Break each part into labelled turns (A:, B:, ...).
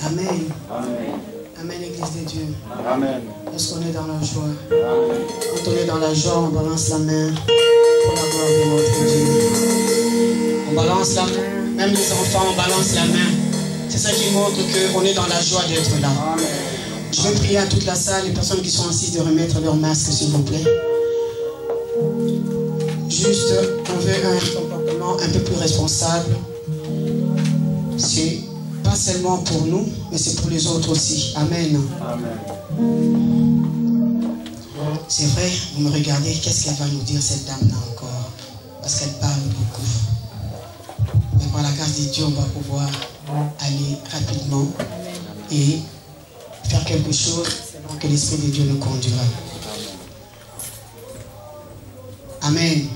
A: Amen.
B: Amen.
A: Amen, Église de Dieu.
B: Amen.
A: Lorsqu'on est dans la joie,
B: Amen.
A: quand on est dans la joie, on balance la main pour la gloire de notre Dieu. On balance la main, même les enfants, on balance la main. C'est ça qui montre qu'on est dans la joie d'être là.
B: Amen.
A: Je vais prier à toute la salle, les personnes qui sont assises, de remettre leur masque, s'il vous plaît. Juste, on veut un comportement un peu plus responsable. C'est pas seulement pour nous, mais c'est pour les autres aussi. Amen.
B: Amen.
A: C'est vrai, vous me regardez, qu'est-ce qu'elle va nous dire, cette dame-là encore? Parce qu'elle parle beaucoup. Mais par la grâce de Dieu, on va pouvoir aller rapidement et faire quelque chose selon que l'Esprit de Dieu nous conduira. Amen.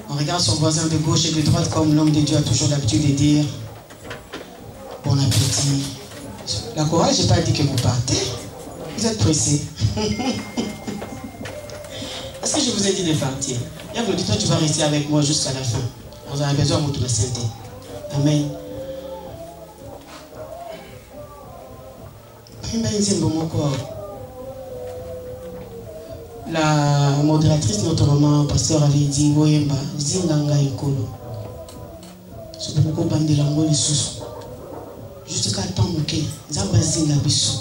A: On regarde son voisin de gauche et de droite comme l'homme de Dieu a toujours l'habitude de dire. Bon appétit. La chorale, je n'ai pas dit que vous partez. Vous êtes pressés. Est-ce que je vous ai dit de partir? Et vous dites, toi, tu vas rester avec moi jusqu'à la fin. Vous avez besoin de votre sainteté. Amen. La modératrice de notre roman, pasteur, avait dit Woyemba, Zinganga Ikolo. C'est beaucoup de l'ango les sous. Juste qu'à temps, ok, Zamba Zinga Bissou.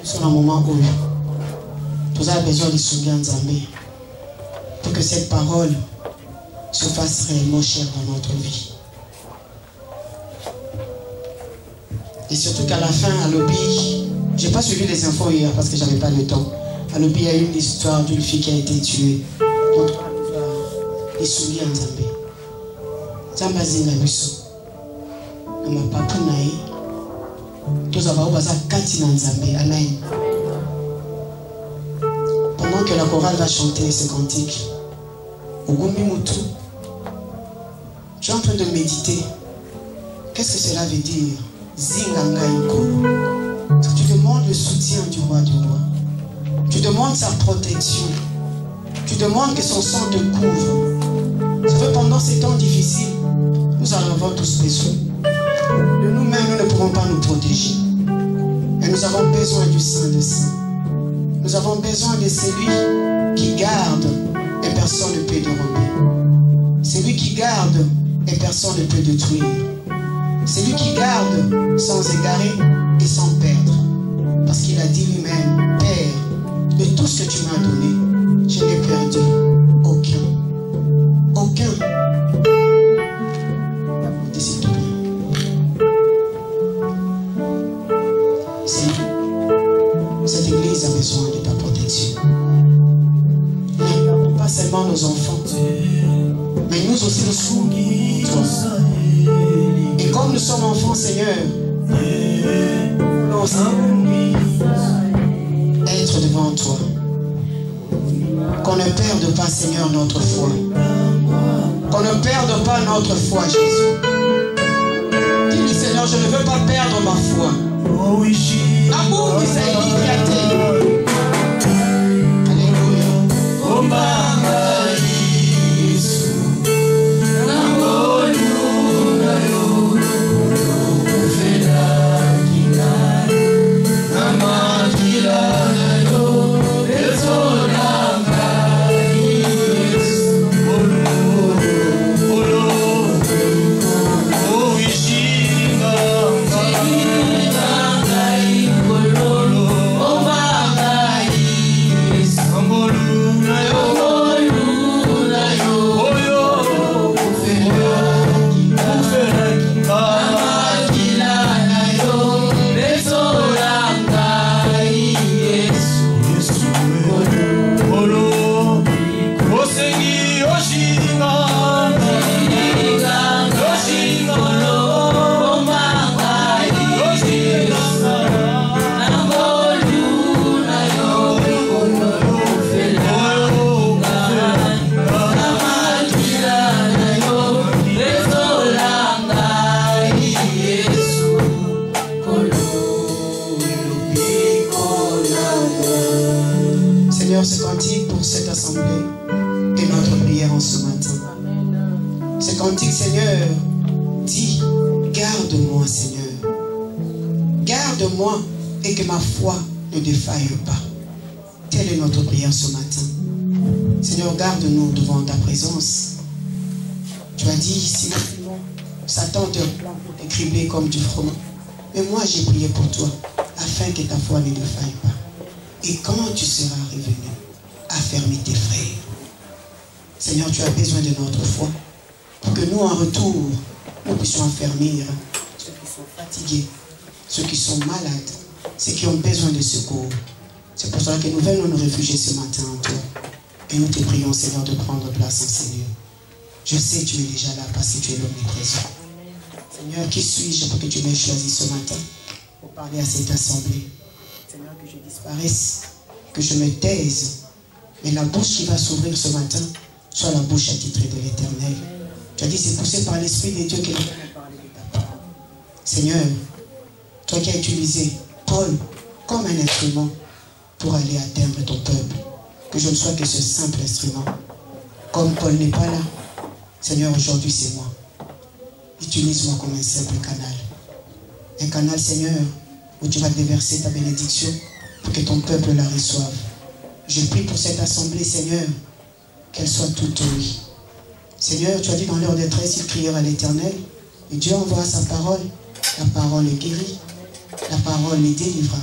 A: Sur un moment où nous avons besoin de souvenir Nzambé pour que cette parole se fasse réellement chère dans notre vie. Et surtout qu'à la fin, à l'Obi, je n'ai pas suivi les infos hier parce que je n'avais pas le temps. À l'Obi, il y a eu une histoire d'une fille qui a été tuée. Donc, les souliers en Zambé. Zamba Zinga Bissou. Nama papu nae. Tous avons baza kati na Nzambé. Amen. Pendant que la chorale va chanter ce cantique, Ogumbi Mutu, tu es en train de méditer. Qu'est-ce que cela veut dire? Zinganga Ikolo. Tu demandes le soutien du roi du roi. Tu demandes sa protection. Tu demandes que son sang te couvre. C'est vrai, pendant ces temps difficiles, nous en avons tous besoin. De nous-mêmes, nous ne pourrons pas nous protéger. Et nous avons besoin du Saint des Saints. Nous avons besoin de celui qui garde et personne ne peut dérober. Celui qui garde et personne ne peut détruire. Celui qui garde sans égarer et sans perdre. Parce qu'il a dit lui-même, Père, de tout ce que tu m'as donné, je n'ai perdu aucun. Aucun. S'il te plaît. Cette église a besoin de ta protection. Ne regardons pas seulement nos enfants, mais nous aussi nous sommes toi. Et comme nous sommes enfants, Seigneur, nous aussi être devant toi. Qu'on ne perde pas, Seigneur, notre foi. Qu'on ne perde pas notre foi, Jésus. Dis-lui, Seigneur, je ne veux pas perdre ma foi. Amour qui s'est éclaté. Alléluia. Ce cantique pour cette assemblée et notre prière en ce matin. Ce cantique, Seigneur, dit, garde-moi, Seigneur. Garde-moi et que ma foi ne défaille pas. Telle est notre prière ce matin. Seigneur, garde-nous devant ta présence. Tu as dit, sinon, Satan te plante pour t'écribler comme du froment. Mais moi, j'ai prié pour toi, afin que ta foi ne défaille pas. Et quand tu seras revenu, affermis tes frères. Seigneur, tu as besoin de notre foi, pour que nous, en retour, nous puissions affermir ceux qui sont fatigués, ceux qui sont malades, ceux qui ont besoin de secours. C'est pour cela que nous venons nous réfugier ce matin en toi. Et nous te prions, Seigneur, de prendre place en Seigneur. Je sais que tu es déjà là parce que tu es l'omniprésent. Seigneur, qui suis-je pour que tu m'aies choisi ce matin pour parler à cette assemblée? Seigneur, que je disparaisse, que je me taise. Mais la bouche qui va s'ouvrir ce matin soit la bouche attitrée de l'Éternel. Tu as dit, c'est poussé par l'Esprit de Dieu que nous allons parler de ta parole. Seigneur, toi qui as utilisé Paul comme un instrument pour aller atteindre ton peuple, que je ne sois que ce simple instrument. Comme Paul n'est pas là, Seigneur, aujourd'hui c'est moi. Utilise-moi comme un simple canal. Un canal, Seigneur, où tu vas déverser ta bénédiction pour que ton peuple la reçoive. Je prie pour cette assemblée, Seigneur, qu'elle soit toute oui. Seigneur, tu as dit dans l'heure de détresse, ils crièrent à l'Éternel, et Dieu envoie sa parole. La parole est guérie, la parole les délivra.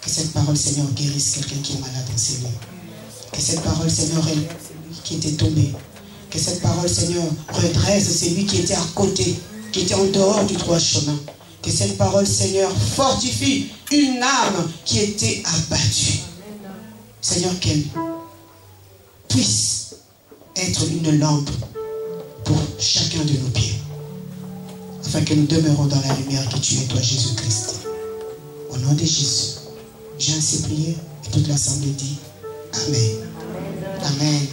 A: Que cette parole, Seigneur, guérisse quelqu'un qui est malade en Seigneur. Que cette parole, Seigneur, élève celui qui était tombé. Que cette parole, Seigneur, redresse celui qui était à côté, qui était en dehors du droit chemin. Que cette parole, Seigneur, fortifie une âme qui était abattue. Seigneur, qu'elle puisse être une lampe pour chacun de nos pieds. Afin que nous demeurons dans la lumière que tu es, toi, Jésus-Christ. Au nom de Jésus, j'ai ainsi prié et toute l'assemblée dit Amen. Amen.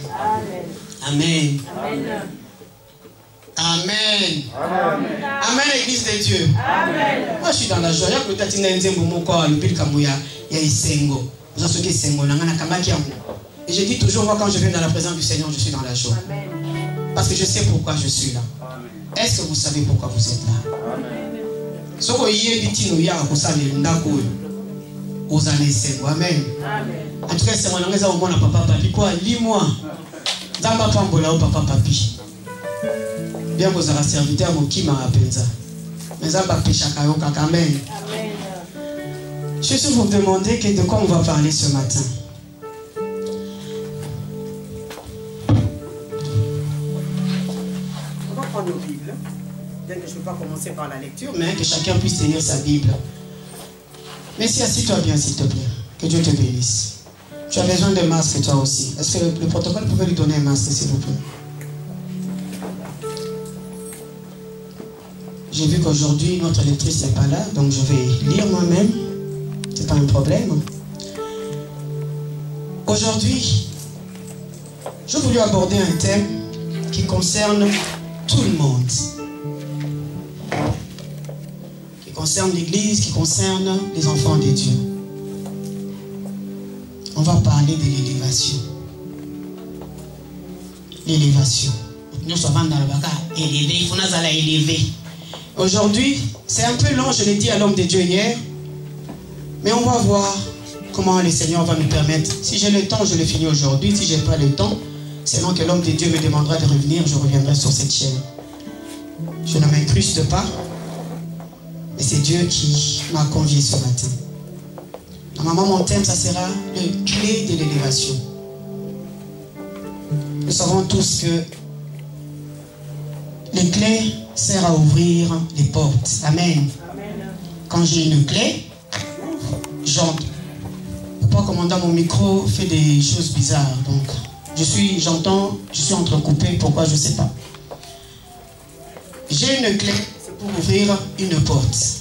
A: Amen. Amen. Amen. Amen, Église de Dieu. Amen. Moi, je suis dans la joie. Et je dis toujours, moi, quand je viens dans la présence du Seigneur, je suis dans la joie. Parce que je sais pourquoi je suis là. Est-ce que vous savez pourquoi vous êtes là? Amen. En tout cas, c'est mon papa papi. Quoi, lis-moi. Papa papi. Bien que vous avez serviteur, mon qui m'a appelé ça. Mais ça va pécher à Amen. Je suis vous demander de quoi on va parler ce matin. On va prendre nos Bibles. Bien que je ne peux pas commencer par la lecture, mais que chacun puisse tenir sa Bible. Mais si assis-toi bien, s'il te plaît. Que Dieu te bénisse. Tu as besoin d'un masque, toi aussi. Est-ce que le protocole pouvait lui donner un masque, s'il vous plaît? J'ai vu qu'aujourd'hui, notre lectrice n'est pas là, donc je vais lire moi-même. Ce n'est pas un problème. Aujourd'hui, je voulais aborder un thème qui concerne tout le monde. Qui concerne l'Église, qui concerne les enfants de Dieu. On va parler de l'élévation. L'élévation. Nous sommes dans le bac élevé, il faut nous aller élever. Aujourd'hui, c'est un peu long, je l'ai dit à l'homme de Dieu hier. Mais on va voir comment le Seigneur va nous permettre. Si j'ai le temps, je le finis aujourd'hui. Si je n'ai pas le temps, selon que l'homme de Dieu me demandera de revenir, je reviendrai sur cette chaîne. Je ne m'incruste pas. Mais c'est Dieu qui m'a convié ce matin. Normalement, mon thème, ça sera le clé de l'élévation. Nous savons tous que les clés servent à ouvrir les portes. Amen. Quand j'ai une clé, j'entends. Papa commandant mon micro fait des choses bizarres. Donc, je suis entrecoupé. Pourquoi, je ne sais pas. J'ai une clé, c'est pour ouvrir une porte.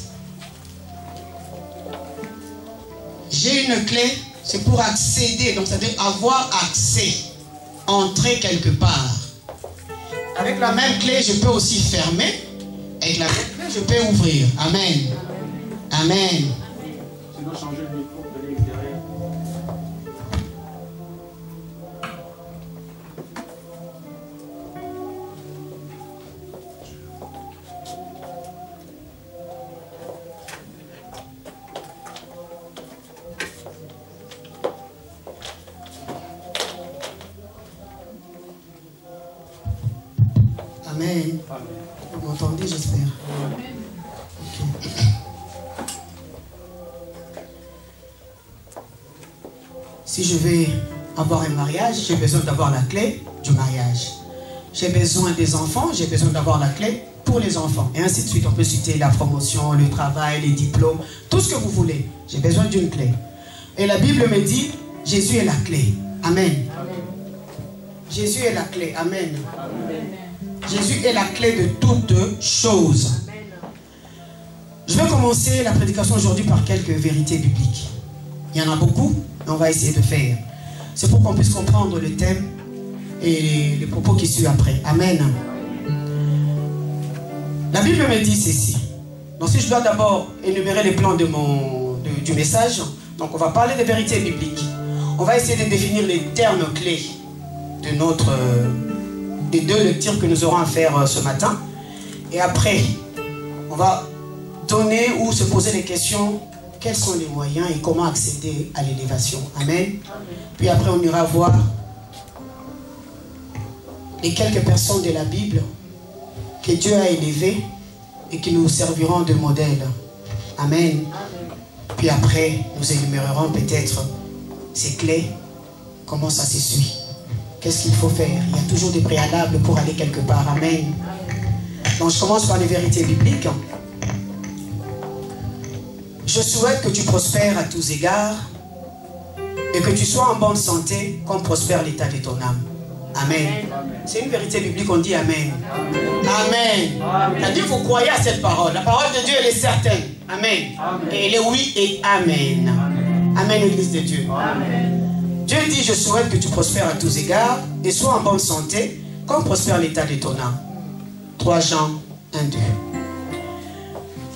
A: J'ai une clé, c'est pour accéder. Donc, ça veut dire avoir accès. Entrer quelque part. Avec la même clé, je peux aussi fermer. Avec la même clé, je peux ouvrir. Amen. Amen.
B: Sinon, changer le micro de l'extérieur.
A: Amen. Vous m'entendez, j'espère. Ok. Si je vais avoir un mariage, j'ai besoin d'avoir la clé du mariage. J'ai besoin des enfants, j'ai besoin d'avoir la clé pour les enfants. Et ainsi de suite, on peut citer la promotion, le travail, les diplômes, tout ce que vous voulez. J'ai besoin d'une clé. Et la Bible me dit, Jésus est la clé. Amen. Jésus est la clé. Amen. Jésus est la clé de toutes choses. Je vais commencer la prédication aujourd'hui par quelques vérités bibliques. Il y en a beaucoup, mais on va essayer de faire. C'est pour qu'on puisse comprendre le thème et les propos qui suivent après. Amen. La Bible me dit ceci. Donc si je dois d'abord énumérer les plans du message, donc on va parler des vérités bibliques. On va essayer de définir les termes clés des deux lectures que nous aurons à faire ce matin. Et après, on va donner ou se poser les questions. Quels sont les moyens et comment accéder à l'élévation? Amen. Puis après, on ira voir les quelques personnes de la Bible que Dieu a élevées et qui nous serviront de modèle. Amen. Puis après, nous énumérerons peut-être ces clés, comment ça se suit. Qu'est-ce qu'il faut faire? Il y a toujours des préalables pour aller quelque part. Amen. Donc je commence par les vérités bibliques. Je souhaite que tu prospères à tous égards et que tu sois en bonne santé comme prospère l'état de ton âme. Amen. C'est une vérité biblique, on dit Amen. Amen. C'est-à-dire qu'il faut croire à cette parole. La parole de Dieu, elle est certaine. Amen. Et elle est oui et Amen. Amen, Église de Dieu. Dieu dit, je souhaite que tu prospères à tous égards et sois en bonne santé comme prospère l'état de ton âme. 3 Jean 1, 2.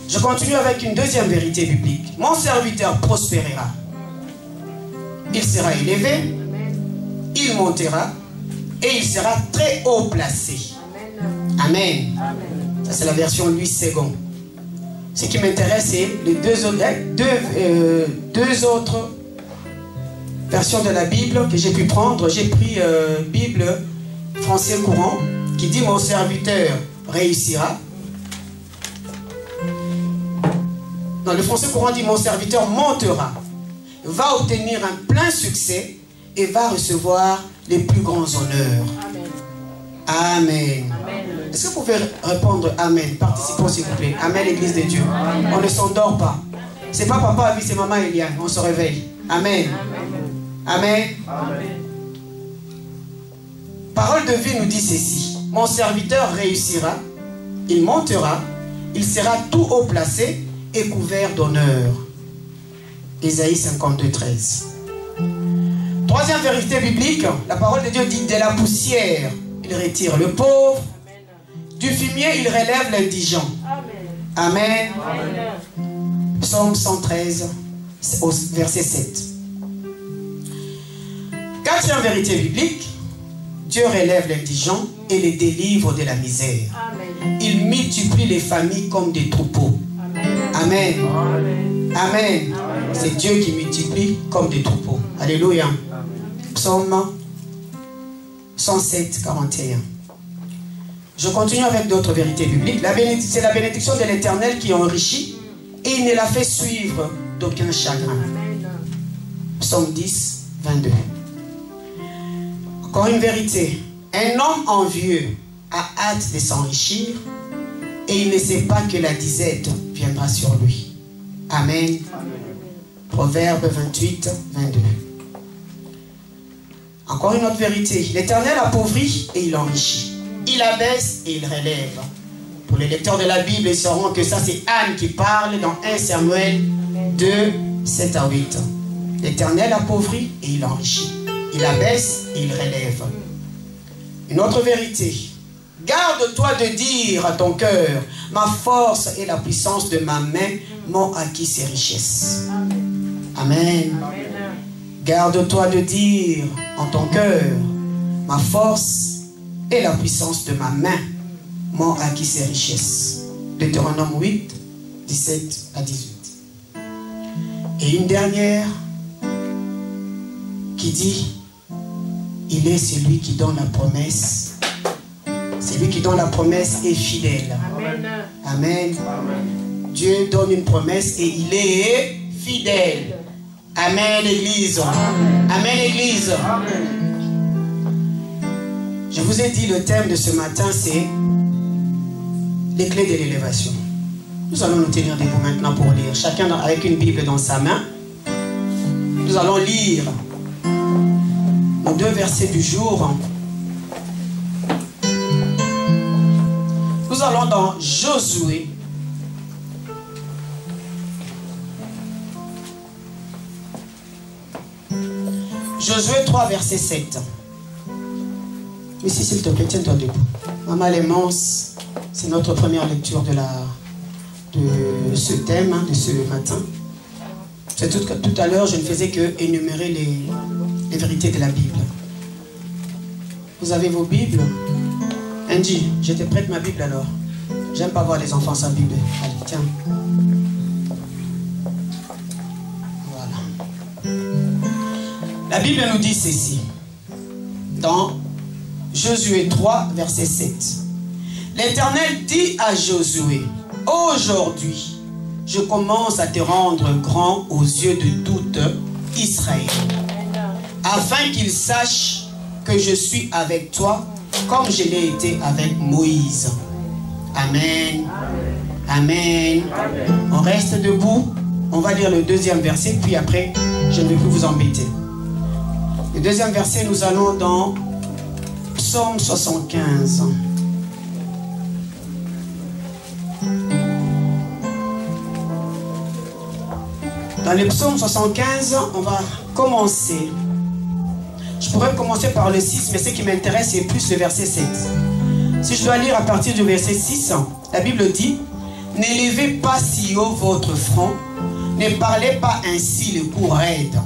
A: Je continue avec une deuxième vérité biblique. Mon serviteur prospérera. Il sera élevé, il montera et il sera très haut placé. Amen. Ça c'est la version Louis II. Ce qui m'intéresse, c'est les deux autres versions de la Bible que j'ai pu prendre. J'ai pris Bible français courant qui dit mon serviteur réussira. Dans le français courant dit mon serviteur montera, va obtenir un plein succès et va recevoir les plus grands honneurs. Amen. Amen. Est-ce que vous pouvez répondre Amen? Participons s'il vous plaît. Amen, Église de Dieu. Amen. On ne s'endort pas. C'est pas papa Avis, c'est maman Eliane. On se réveille. Amen. Amen. Amen. Parole de vie nous dit ceci. Mon serviteur réussira, il montera, il sera tout haut placé et couvert d'honneur. Ésaïe 52, 13. Troisième vérité biblique, la parole de Dieu dit de la poussière, il retire le pauvre, du fumier, il relève l'indigent. Amen. Amen. Psaume 113, verset 7. Quatrième vérité biblique, Dieu relève l'indigent et les délivre de la misère. Amen. Il multiplie les familles comme des troupeaux. Amen. Amen. Amen. C'est Dieu qui multiplie comme des troupeaux. Alléluia. Psaume 107, 41. Je continue avec d'autres vérités bibliques. C'est la bénédiction de l'Éternel qui enrichit et il ne la fait suivre d'aucun chagrin. Psaume 10, 22. Encore une vérité. Un homme envieux a hâte de s'enrichir et il ne sait pas que la disette viendra sur lui. Amen. Proverbe 28, 22. Encore une autre vérité. L'Éternel appauvrit et il enrichit. Il abaisse et il relève. Pour les lecteurs de la Bible, ils sauront que ça c'est Anne qui parle dans 1 Samuel 2, 7 à 8. L'Éternel appauvrit et il enrichit. Il abaisse et il relève. Une autre vérité. Garde-toi de dire à ton cœur, ma force et la puissance de ma main m'ont acquis ces richesses. Amen. Garde-toi de dire en ton cœur, ma force et la puissance de ma main m'ont acquis ces richesses. Deutéronome 8, 17 à 18. Et une dernière qui dit, il est celui qui donne la promesse Celui qui donne la promesse est fidèle.
B: Amen.
A: Amen.
B: Amen.
A: Dieu donne une promesse et il est fidèle. Amen, Église. Amen, Église.
B: Amen.
A: Je vous ai dit, le thème de ce matin, c'est les clés de l'élévation. Nous allons nous tenir debout maintenant pour lire. Chacun avec une Bible dans sa main. Nous allons lire nos 2 versets du jour. Nous allons dans Josué. Josué 3, verset 7. Ici, s'il te plaît, tiens-toi debout. Maman Lémence, c'est notre première lecture de ce thème, de ce matin. C'est tout à l'heure, je ne faisais que énumérer les vérités de la Bible. Vous avez vos Bibles? Angie, je te prête ma Bible alors. J'aime pas voir les enfants sans Bible. Allez, tiens. Voilà. La Bible nous dit ceci. Dans Josué 3, verset 7. L'Éternel dit à Josué, aujourd'hui, je commence à te rendre grand aux yeux de tout Israël, afin qu'il sache que je suis avec toi, comme je l'ai été avec Moïse. Amen. Amen. Amen. On reste debout. On va lire le 2e verset, puis après, je ne vais plus vous embêter. Le 2e verset, nous allons dans Psaume 75. Dans le Psaume 75, on va commencer. Je pourrais commencer par le 6, mais ce qui m'intéresse, c'est plus le verset 7. Si je dois lire à partir du verset 6, la Bible dit, « N'élevez pas si haut votre front, ne parlez pas ainsi le cou raide. »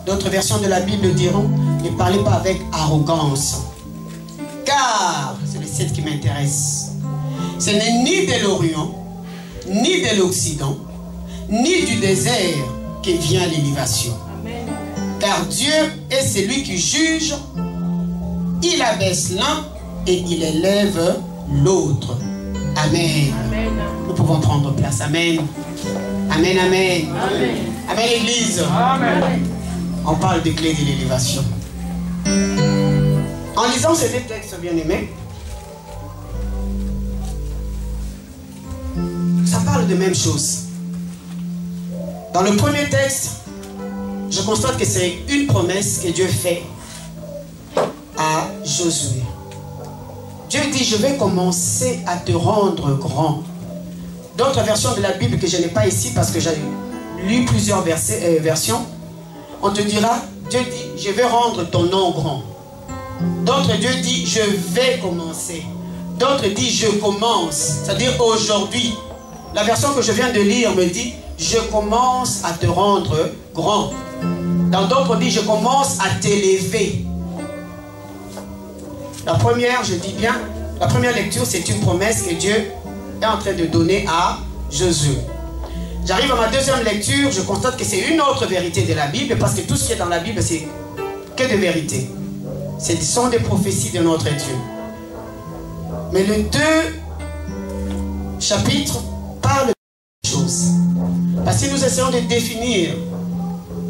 A: D'autres versions de la Bible diront, « Ne parlez pas avec arrogance. » Car, c'est le 7 qui m'intéresse, ce n'est ni de l'Orient, ni de l'Occident, ni du désert que vient l'élévation. Car Dieu est celui qui juge, il abaisse l'un et il élève l'autre. Amen. Amen. Nous pouvons prendre place. Amen. Amen, amen. Amen, amen Église. Amen. On parle des clés de l'élévation. En lisant ces 2 textes bien-aimés, ça parle de même chose. Dans le premier texte, je constate que c'est une promesse que Dieu fait à Josué. Dieu dit, je vais commencer à te rendre grand. D'autres versions de la Bible que je n'ai pas ici parce que j'ai lu plusieurs versions, on te dira, Dieu dit, je vais rendre ton nom grand. D'autres, Dieu dit, je vais commencer. D'autres disent, je commence. C'est-à-dire aujourd'hui. La version que je viens de lire me dit, je commence à te rendre grand. Dans d'autres, dit, je commence à t'élever. La première, je dis bien, la première lecture, c'est une promesse que Dieu est en train de donner à Josué. J'arrive à ma 2e lecture, je constate que c'est une autre vérité de la Bible, parce que tout ce qui est dans la Bible, c'est que de vérité. Ce sont des prophéties de notre Dieu. Mais les 2 chapitres parlent de choses. Parce que nous essayons de définir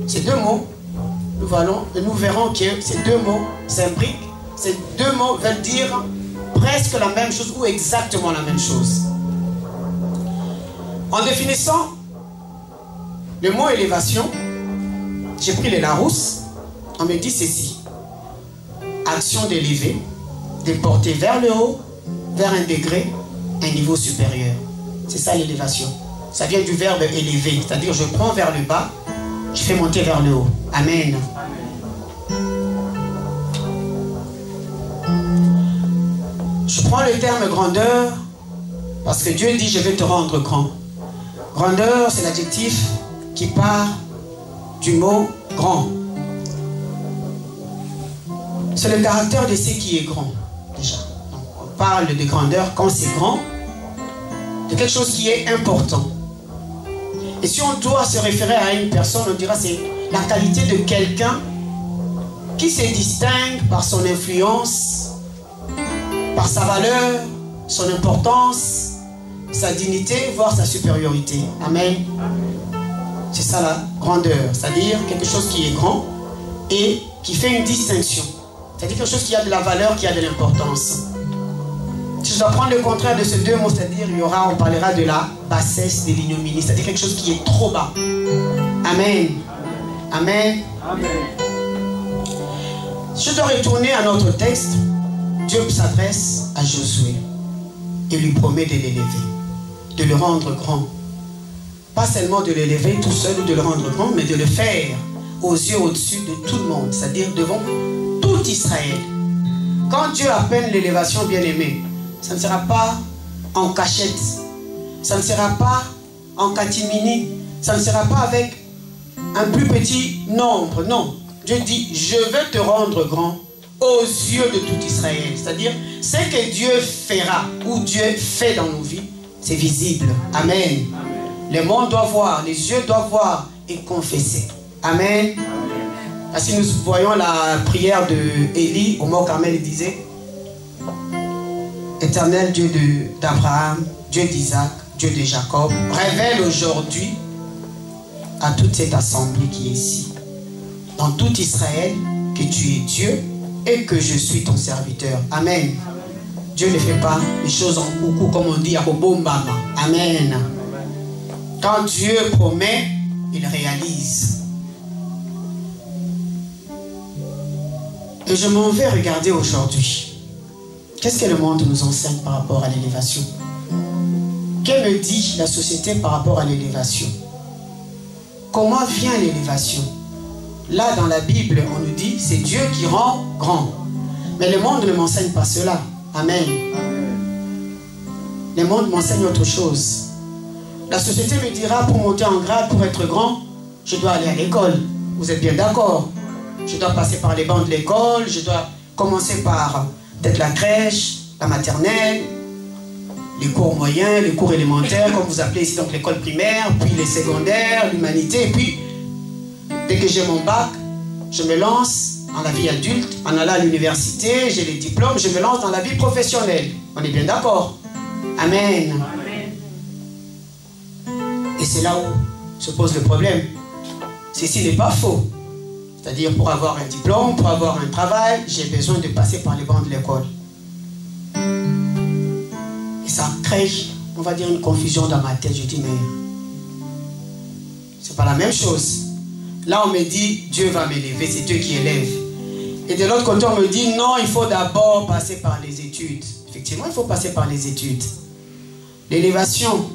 A: ces 2 mots, nous verrons que ces 2 mots s'imbriquent. Ces 2 mots veulent dire presque la même chose ou exactement la même chose. En définissant le mot élévation, j'ai pris le Larousse, on me dit ceci. Action d'élever, de porter vers le haut, vers un degré, un niveau supérieur. C'est ça l'élévation. Ça vient du verbe élever, c'est-à-dire je prends vers le bas, je fais monter vers le haut. Amen. Je prends le terme grandeur parce que Dieu dit je vais te rendre grand. Grandeur, c'est l'adjectif qui part du mot grand. C'est le caractère de ce qui est grand, déjà. Donc, on parle de grandeur quand c'est grand, de quelque chose qui est important. Et si on doit se référer à une personne, on dira c'est la qualité de quelqu'un qui se distingue par son influence par sa valeur, son importance, sa dignité, voire sa supériorité. Amen. C'est ça la grandeur, c'est-à-dire quelque chose qui est grand et qui fait une distinction. C'est-à-dire quelque chose qui a de la valeur, qui a de l'importance. Si je dois prendre le contraire de ces deux mots, c'est-à-dire on parlera de la bassesse, de l'ignominie, c'est-à-dire quelque chose qui est trop bas. Amen. Amen. Amen. Si je dois retourner à notre texte, Dieu s'adresse à Josué et lui promet de l'élever, de le rendre grand. Pas seulement de l'élever tout seul ou de le rendre grand, mais de le faire aux yeux au-dessus de tout le monde, c'est-à-dire devant tout Israël. Quand Dieu appelle l'élévation bien-aimée, ça ne sera pas en cachette, ça ne sera pas en catimini, ça ne sera pas avec un plus petit nombre, non. Dieu dit, je vais te rendre grand aux yeux de tout Israël. C'est-à-dire, ce que Dieu fera ou Dieu fait dans nos vies, c'est visible. Amen. Le monde doit voir, les yeux doivent voir et confesser. Amen. Parce que nous voyons la prière de Élie au mont Carmel, il disait, Éternel Dieu d'Abraham, Dieu d'Isaac, Dieu de Jacob, révèle aujourd'hui à toute cette assemblée qui est ici, dans tout Israël, que tu es Dieu et que je suis ton serviteur. Amen. Dieu ne fait pas les choses en coucou, comme on dit à Bobombama. Amen. Quand Dieu promet, il réalise. Et je m'en vais regarder aujourd'hui. Qu'est-ce que le monde nous enseigne par rapport à l'élévation? Que me dit la société par rapport à l'élévation? Comment vient l'élévation? Là, dans la Bible, on nous dit, c'est Dieu qui rend grand. Mais le monde ne m'enseigne pas cela. Amen. Le monde m'enseigne autre chose. La société me dira, pour monter en grade, pour être grand, je dois aller à l'école. Vous êtes bien d'accord? Je dois passer par les bancs de l'école, je dois commencer par peut-être la crèche, la maternelle, les cours moyens, les cours élémentaires, comme vous appelez ici, donc l'école primaire, puis les secondaires, l'humanité, et puis dès que j'ai mon bac, je me lance dans la vie adulte, en allant à l'université, j'ai les diplômes, je me lance dans la vie professionnelle. On est bien d'accord? Amen. Amen. Et c'est là où se pose le problème. Ceci n'est pas faux. C'est-à-dire, pour avoir un diplôme, pour avoir un travail, j'ai besoin de passer par les bancs de l'école. Et ça crée, on va dire, une confusion dans ma tête. Je dis, mais c'est pas la même chose. Là, on me dit, Dieu va m'élever, c'est Dieu qui élève. Et de l'autre côté, on me dit, non, il faut d'abord passer par les études. Effectivement, il faut passer par les études. L'élévation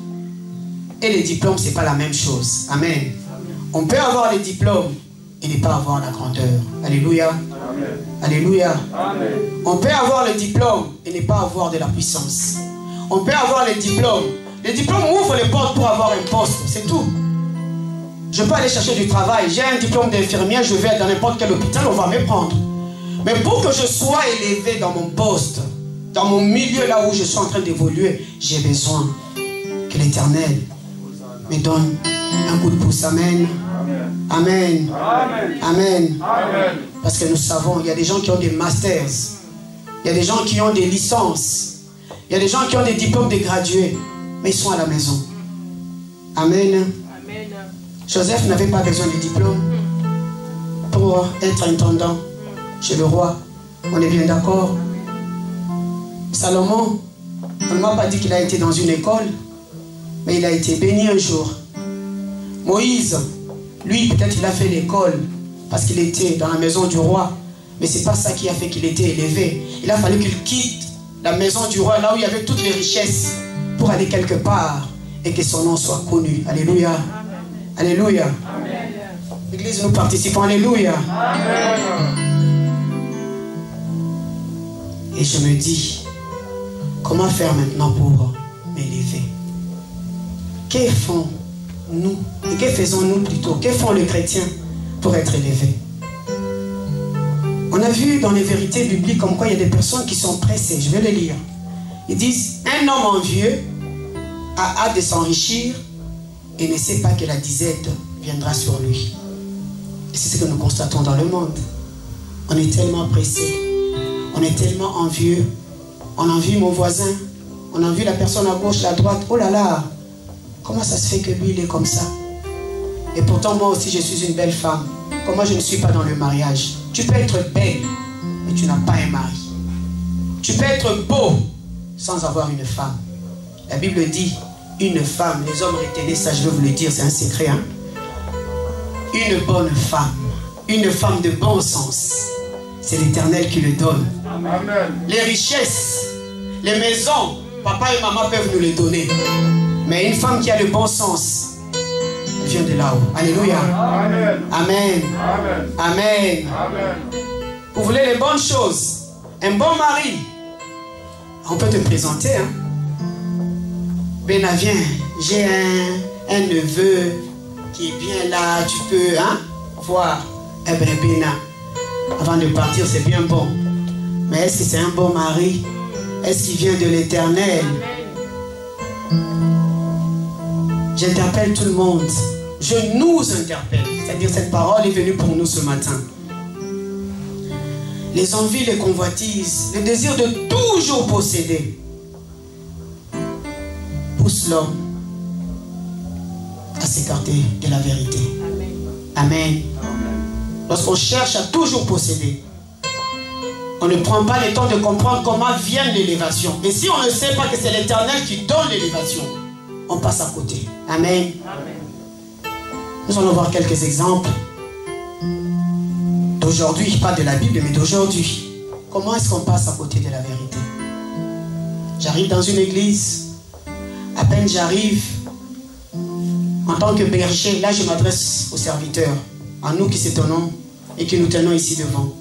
A: et les diplômes, c'est pas la même chose. Amen. On peut avoir les diplômes et ne pas avoir la grandeur. Alléluia. Amen. Alléluia. Amen. On peut avoir le diplôme et ne pas avoir de la puissance. On peut avoir les diplômes. Les diplômes ouvrent les portes pour avoir un poste, c'est tout. Je peux aller chercher du travail. J'ai un diplôme d'infirmière, je vais dans n'importe quel hôpital, on va me prendre. Mais pour que je sois élevé dans mon poste, dans mon milieu là où je suis en train d'évoluer, j'ai besoin que l'Éternel me donne un coup de pouce. Amen. Amen. Amen. Amen. Amen. Parce que nous savons, il y a des gens qui ont des masters. Il y a des gens qui ont des licences. Il y a des gens qui ont des diplômes de gradués. Mais ils sont à la maison. Amen. Amen. Joseph n'avait pas besoin de diplôme pour être intendant chez le roi. On est bien d'accord? Salomon, on ne m'a pas dit qu'il a été dans une école, mais il a été béni un jour. Moïse, lui, peut-être il a fait l'école parce qu'il était dans la maison du roi. Mais ce n'est pas ça qui a fait qu'il était élevé. Il a fallu qu'il quitte la maison du roi, là où il y avait toutes les richesses, pour aller quelque part et que son nom soit connu. Alléluia. Amen. Alléluia. L'église, nous participons. Alléluia. Amen. Et je me dis, comment faire maintenant pour m'élever? Que font-nous, et que faisons-nous plutôt? Que font les chrétiens pour être élevés? On a vu dans les vérités bibliques comme quoi il y a des personnes qui sont pressées. Je vais les lire. Ils disent, un homme envieux a hâte de s'enrichir et ne sait pas que la disette viendra sur lui. Et c'est ce que nous constatons dans le monde. On est tellement pressé, on est tellement envieux, On a vu mon voisin, on a vu la personne à gauche, à droite. Oh là là, comment ça se fait que lui, il est comme ça? Et pourtant, moi aussi, je suis une belle femme. Comment je ne suis pas dans le mariage? Tu peux être belle, mais tu n'as pas un mari. Tu peux être beau sans avoir une femme. La Bible dit, une femme, les hommes retenez ça, je vais vous le dire, c'est un secret. Hein? Une bonne femme, une femme de bon sens, c'est l'Éternel qui le donne. Amen. Les richesses, les maisons, papa et maman peuvent nous les donner. Mais une femme qui a le bon sens, elle vient de là-haut. Alléluia. Amen. Amen. Amen. Amen. Amen. Vous voulez les bonnes choses, un bon mari, on peut te présenter. Hein? Béna, viens, j'ai un neveu qui est bien là, tu peux voir. Eh bien, Béna, avant de partir, c'est bien bon. Mais est-ce que c'est un bon mari? Est-ce qu'il vient de l'Éternel? J'interpelle tout le monde. Je nous interpelle. C'est-à-dire, cette parole est venue pour nous ce matin. Les envies, les convoitises, le désir de toujours posséder pousse l'homme à s'écarter de la vérité. Amen. Amen. Lorsqu'on cherche à toujours posséder, on ne prend pas le temps de comprendre comment vient l'élévation. Et si on ne sait pas que c'est l'Éternel qui donne l'élévation, on passe à côté. Amen. Amen. Nous allons voir quelques exemples d'aujourd'hui, pas de la Bible, mais d'aujourd'hui. Comment est-ce qu'on passe à côté de la vérité? J'arrive dans une église, à peine j'arrive, en tant que berger, là je m'adresse aux serviteurs, à nous qui s'étonnons et qui nous tenons ici devant.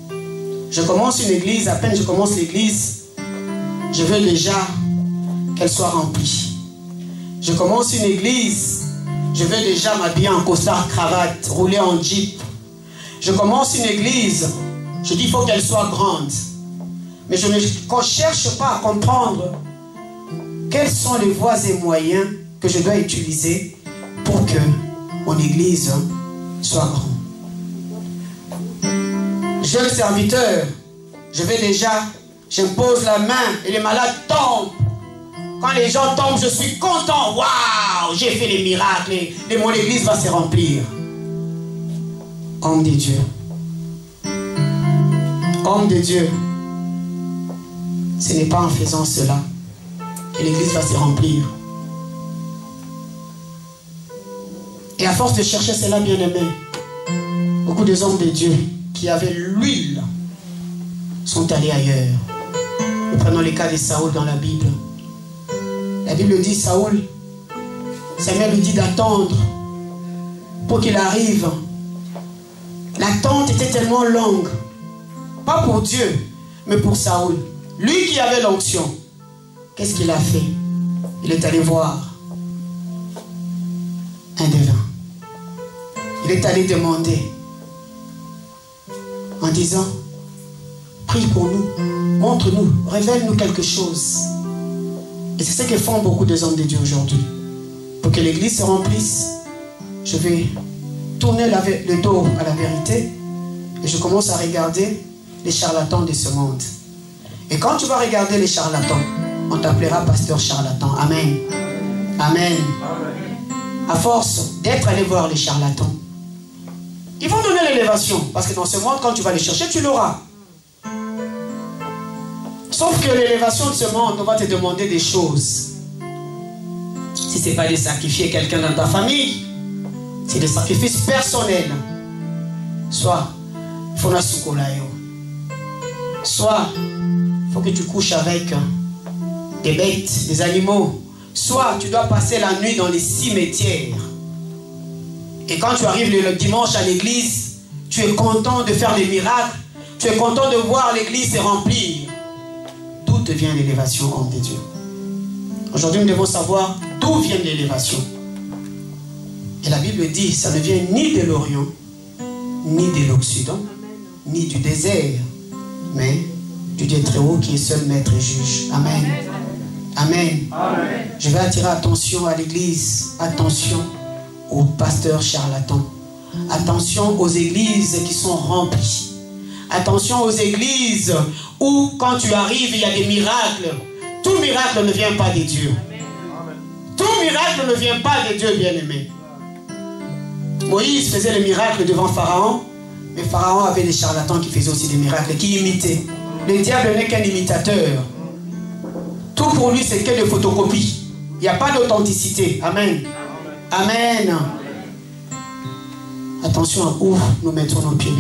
A: Je commence une église, à peine je commence l'église, je veux déjà qu'elle soit remplie. Je commence une église, je veux déjà m'habiller en costard, cravate, rouler en jeep. Je commence une église, je dis qu'il faut qu'elle soit grande. Mais je ne cherche pas à comprendre quelles sont les voies et moyens que je dois utiliser pour que mon église soit grande. Jeune serviteur, je vais déjà, j'impose la main et les malades tombent. Quand les gens tombent, je suis content. Waouh, j'ai fait les miracles et mon église va se remplir. Homme de Dieu. Homme de Dieu. Ce n'est pas en faisant cela que l'église va se remplir. Et à force de chercher cela, bien aimé, beaucoup des hommes de Dieu qui avaient l'huile sont allés ailleurs. Nous prenons les cas de Saoul dans la Bible. La Bible dit, Saoul, Samuel lui dit d'attendre pour qu'il arrive. L'attente était tellement longue. Pas pour Dieu, mais pour Saoul. Lui qui avait l'onction. Qu'est-ce qu'il a fait? Il est allé voir un devin. Il est allé demander en disant, prie pour nous, montre-nous, révèle-nous quelque chose. Et c'est ce que font beaucoup des hommes de Dieu aujourd'hui. Pour que l'église se remplisse, je vais tourner le dos à la vérité et je commence à regarder les charlatans de ce monde. Et quand tu vas regarder les charlatans, on t'appellera pasteur charlatan. Amen. Amen. À force d'être allé voir les charlatans, ils vont donner l'élévation. Parce que dans ce monde, quand tu vas les chercher, tu l'auras. Sauf que l'élévation de ce monde, on va te demander des choses. Si ce n'est pas de sacrifier quelqu'un dans ta famille, c'est des sacrifices personnels. Soit, il faut la soukolayo. Soit, il faut que tu couches avec des bêtes, des animaux. Soit, tu dois passer la nuit dans les cimetières. Et quand tu arrives le dimanche à l'église, tu es content de faire des miracles. Tu es content de voir l'église se remplir. D'où te vient l'élévation, homme de Dieu? Aujourd'hui, nous devons savoir d'où vient l'élévation. Et la Bible dit, ça ne vient ni de l'Orient, ni de l'Occident, ni du désert, mais du Dieu très haut qui est seul maître et juge. Amen. Amen. Amen. Je vais attirer attention à l'église, attention aux pasteurs charlatans, attention aux églises qui sont remplies, attention aux églises où quand tu arrives, il y a des miracles. Tout miracle ne vient pas de Dieu. Tout miracle ne vient pas de Dieu, bien-aimé. Moïse faisait les miracles devant Pharaon, mais Pharaon avait des charlatans qui faisaient aussi des miracles, qui imitaient. Le diable n'est qu'un imitateur. Tout pour lui, c'est que des photocopies. Il n'y a pas d'authenticité. Amen. Amen. Attention à où nous mettons nos pieds.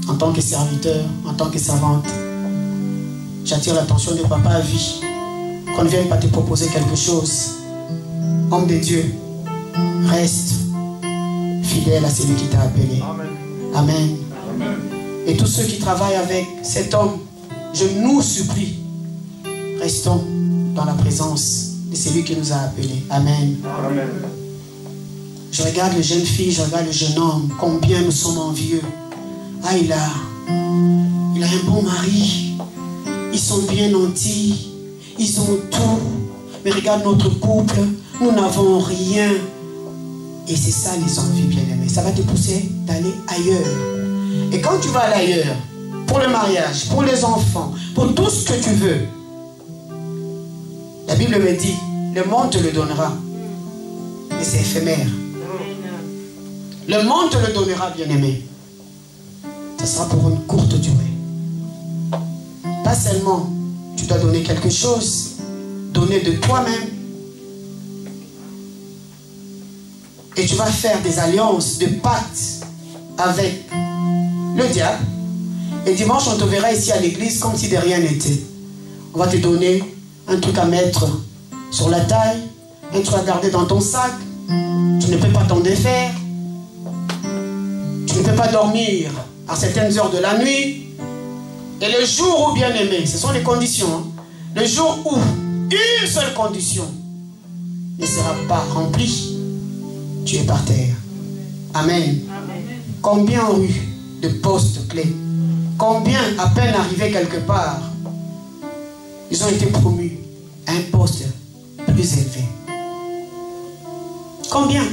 A: En tant que serviteur, en tant que servante. J'attire l'attention de papa à vie. Qu'on ne vienne pas te proposer quelque chose. Homme de Dieu, reste fidèle à celui qui t'a appelé. Amen. Amen. Et tous ceux qui travaillent avec cet homme, je nous supplie, restons dans la présence de celui qui nous a appelés. Amen. Amen. Je regarde les jeunes filles, je regarde le jeune homme, combien nous sommes envieux. Ah, il a un bon mari, ils sont bien nantis, ils ont tout. Mais regarde notre couple, nous n'avons rien. Et c'est ça les envies, bien-aimés. Ça va te pousser d'aller ailleurs. Et quand tu vas aller ailleurs, pour le mariage, pour les enfants, pour tout ce que tu veux, la Bible me dit, le monde te le donnera. Mais c'est éphémère. Le monde te le donnera, bien-aimé. Ça sera pour une courte durée. Pas seulement tu dois donner quelque chose, donner de toi-même. Et tu vas faire des alliances, des pactes avec le diable. Et dimanche, on te verra ici à l'église comme si de rien n'était. On va te donner un truc à mettre sur la taille, un truc à garder dans ton sac. Tu ne peux pas t'en défaire. Tu ne peux pas dormir à certaines heures de la nuit. Et le jour où, bien aimé, ce sont les conditions, hein, le jour où une seule condition ne sera pas remplie, tu es par terre. Amen. Amen. Combien ont eu de postes clés? Combien, à peine arrivés quelque part, ils ont été promus à un poste plus élevé? Combien?